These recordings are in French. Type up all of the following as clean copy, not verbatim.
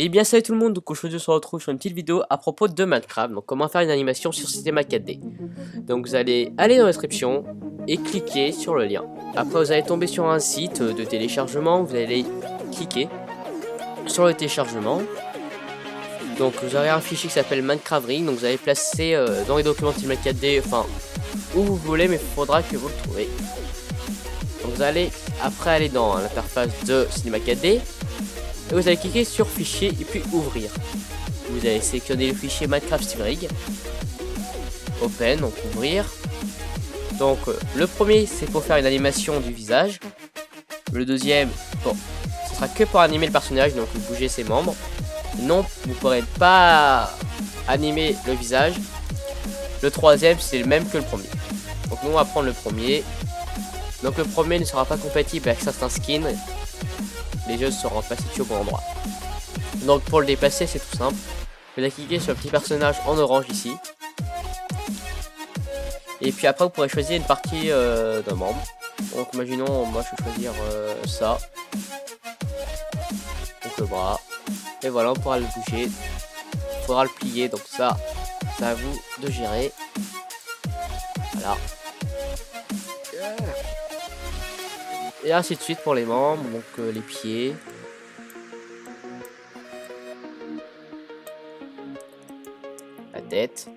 Et bien salut tout le monde, donc aujourd'hui on se retrouve sur une petite vidéo à propos de Minecraft, donc comment faire une animation sur Cinema 4D. Donc vous allez aller dans la description et cliquer sur le lien. Après vous allez tomber sur un site de téléchargement, vous allez cliquer sur le téléchargement. Donc vous aurez un fichier qui s'appelle Minecraft Ring, donc vous allez placer dans les documents Cinema 4D, enfin où vous voulez, mais il faudra que vous le trouviez. Donc vous allez après aller dans l'interface de Cinema 4D. Et vous allez cliquer sur fichier et puis ouvrir. Vous allez sélectionner le fichier Minecraft Steve Rig. Open, donc ouvrir. Donc le premier c'est pour faire une animation du visage. Le deuxième, bon, ce sera que pour animer le personnage, donc vous bougez ses membres. Non, vous ne pourrez pas animer le visage. Le troisième c'est le même que le premier. Donc nous on va prendre le premier. Donc le premier ne sera pas compatible avec certains skins. Les yeux seront pas situés au bon endroit. Donc pour le déplacer c'est tout simple. Vous allez cliquer sur le petit personnage en orange ici. Et puis après vous pourrez choisir une partie d'un membre. Donc imaginons moi je vais choisir ça. Donc le bras. Et voilà on pourra le bouger. Il faudra le plier, donc ça c'est à vous de gérer. Voilà. Et ainsi de suite pour les membres, donc les pieds. La tête.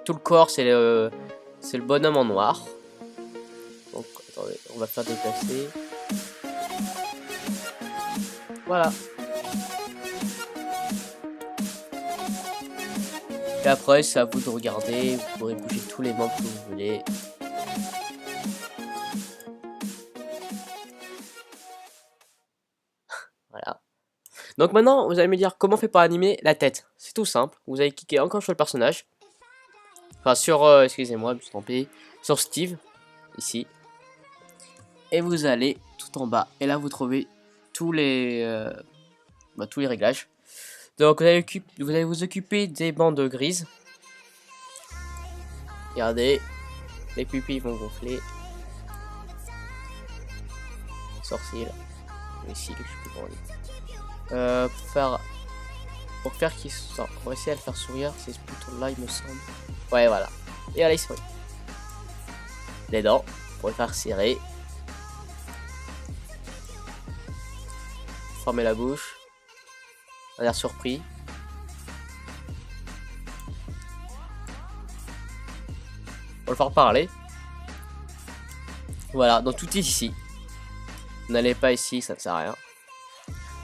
Tout le corps, c'est le bonhomme en noir. Donc attendez, on va faire déplacer. Voilà. Et après, c'est à vous de regarder, vous pourrez bouger tous les membres que vous voulez. Voilà. Donc maintenant, vous allez me dire comment on fait pour animer la tête. C'est tout simple. Vous allez cliquer encore sur le personnage. Enfin, sur, excusez-moi, je me suis trompé. Sur Steve, ici. Et vous allez tout en bas. Et là, vous trouvez tous les réglages. Donc vous allez vous occuper des bandes grises. Regardez, les pupilles vont gonfler. Sourcils, les cils, je sais plus comment on dit. Pour faire qu'il sorte, pour essayer de le faire sourire, c'est ce bouton là il me semble. Ouais voilà. Et allez sourit. Les dents, pour le faire serrer. Former la bouche. Un air surpris. Pour le faire parler. Voilà, donc tout est ici. N'allez pas ici, ça ne sert à rien.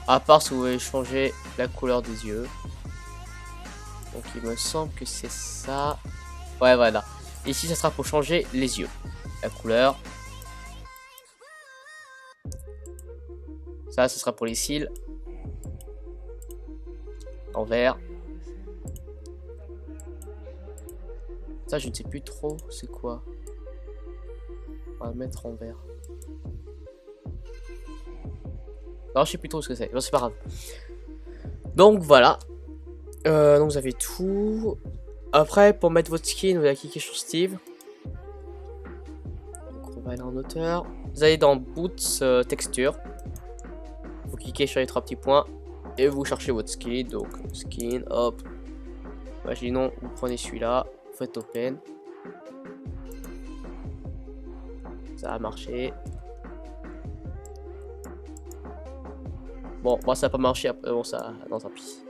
À part si vous voulez changer la couleur des yeux. Donc il me semble que c'est ça. Ouais voilà. Ici ça sera pour changer les yeux. La couleur. Ça, ce sera pour les cils. En vert. Ça je ne sais plus trop c'est quoi. On va le mettre en vert. Non je sais plus trop ce que c'est. Bon, c'est pas grave. Donc voilà. Donc vous avez tout. Après pour mettre votre skin vous allez cliquer sur Steve. Donc on va aller en hauteur. Vous allez dans Boots texture. Vous cliquez sur les trois petits points. Et vous cherchez votre skin, donc skin, hop. Imaginons, vous prenez celui-là, vous faites open. Ça a marché. Bon, moi ça n'a pas marché, après, bon ça, non tant pis.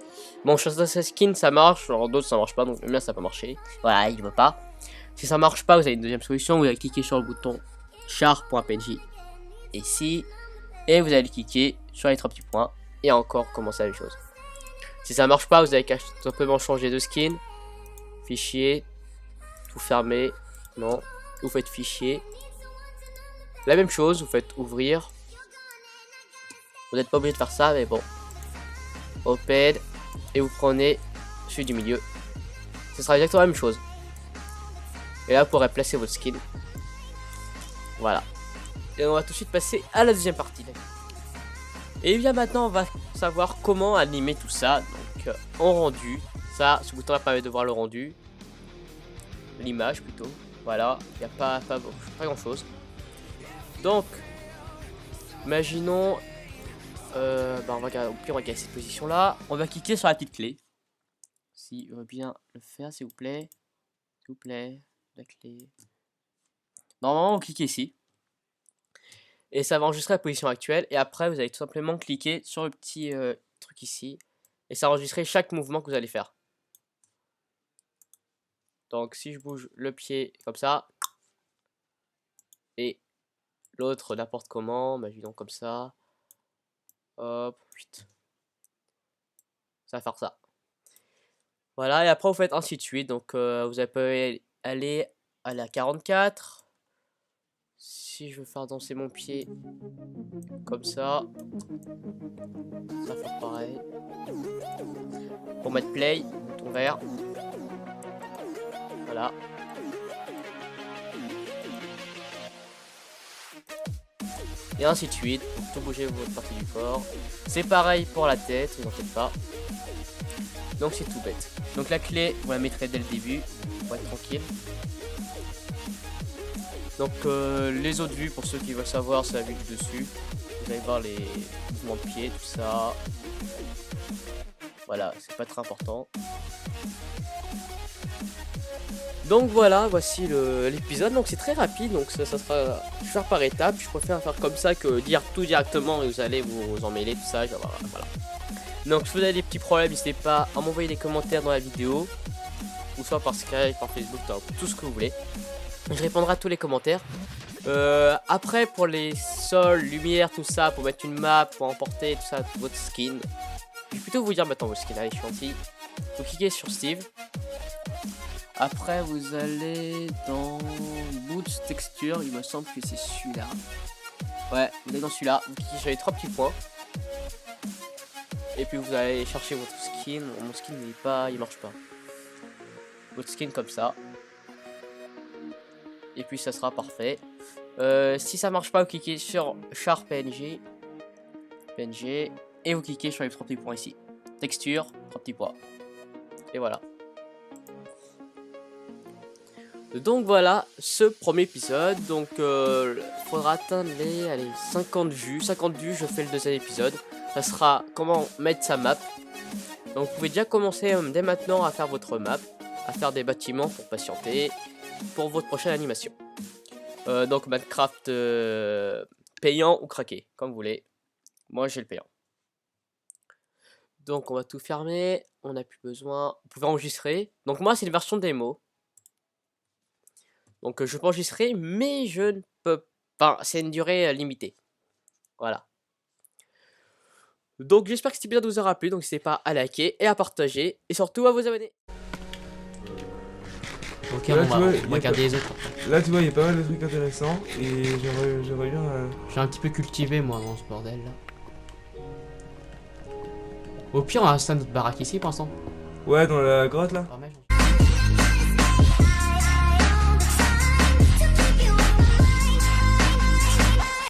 Bon, sur sa skin ça marche, alors d'autres ça marche pas, donc le mien ça n'a pas marché. Voilà, il veut pas. Si ça marche pas, vous avez une deuxième solution, vous allez cliquer sur le bouton char.png ici. Et vous allez cliquer sur les trois petits points. Et encore commencer la même chose. Si ça marche pas, vous allez tout simplement changer de skin. Fichier. Tout fermer. Non. Vous faites fichier. La même chose, vous faites ouvrir. Vous n'êtes pas obligé de faire ça, mais bon. Open. Et vous prenez celui du milieu. Ce sera exactement la même chose. Et là, vous pourrez placer votre skin. Voilà. Et on va tout de suite passer à la deuxième partie. Et bien maintenant on va savoir comment animer tout ça. Donc en rendu. Ça, ce bouton là permet de voir le rendu. L'image plutôt. Voilà, il n'y a pas grand chose. Donc, imaginons, on va garder, au pire on va garder cette position là. On va cliquer sur la petite clé. Si on veut bien le faire, s'il vous plaît. S'il vous plaît, la clé. Normalement, vous cliquez ici. Et ça va enregistrer la position actuelle. Et après, vous allez tout simplement cliquer sur le petit truc ici. Et ça va enregistrer chaque mouvement que vous allez faire. Donc, si je bouge le pied comme ça. Et l'autre n'importe comment. Imaginons comme ça. Hop, vite. Ça va faire ça. Voilà, et après vous faites ainsi de suite. Donc vous pouvez aller à la 44. Si je veux faire danser mon pied comme ça, ça va faire pareil. Pour mettre play, bouton vert. Voilà. Et ainsi de suite, pour tout bouger votre partie du corps. C'est pareil pour la tête, vous en faites pas. Donc c'est tout bête. Donc la clé, vous la mettrez dès le début, pour être tranquille. Donc les autres vues, pour ceux qui veulent savoir, c'est la vue du dessus. Vous allez voir les mouvements de pied, tout ça. Voilà, c'est pas très important. Donc voilà, voici l'épisode. Donc c'est très rapide, donc ça sera faire par étapes. Je préfère faire comme ça que dire tout directement et vous allez vous emmêler, tout ça. Voilà. Donc si vous avez des petits problèmes, n'hésitez pas à m'envoyer des commentaires dans la vidéo. Ou soit par Skype, par Facebook, tout ce que vous voulez. Je répondrai à tous les commentaires. Après pour les sols, lumière, tout ça, pour mettre une map, pour emporter tout ça, votre skin. Je vais plutôt vous dire maintenant votre skin, allez je suis gentil. Vous cliquez sur Steve. Après vous allez dans Boots Texture, il me semble que c'est celui-là. Ouais, vous allez dans celui-là, vous cliquez sur les 3 petits points. Et puis vous allez chercher votre skin. Mon skin il marche pas. Votre skin comme ça. Et puis ça sera parfait. Si ça marche pas, vous cliquez sur Sharp PNG. Et vous cliquez sur les 3 petits points ici. Texture, 3 petits points. Et voilà. Donc voilà ce premier épisode. Donc faudra atteindre les 50 vues. 50 vues, je fais le deuxième épisode. Ça sera comment mettre sa map. Donc vous pouvez déjà commencer dès maintenant à faire votre map. À faire des bâtiments pour patienter. Pour votre prochaine animation. Donc Minecraft payant ou craqué, comme vous voulez. Moi j'ai le payant. Donc on va tout fermer. On n'a plus besoin. Vous pouvez enregistrer. Donc moi c'est une version démo. Donc je peux enregistrer, mais je ne peux pas. C'est une durée limitée. Voilà. Donc j'espère que cet épisode vous aura plu. Donc n'hésitez pas à liker et à partager. Et surtout à vous abonner. Ok, là, on va regarder les autres. Là tu vois il y a pas mal de trucs intéressants. Et j'aimerais bien... Je suis un petit peu cultivé moi dans ce bordel là. Au pire on va installer notre baraque ici pour l'instant. Ouais dans la grotte là.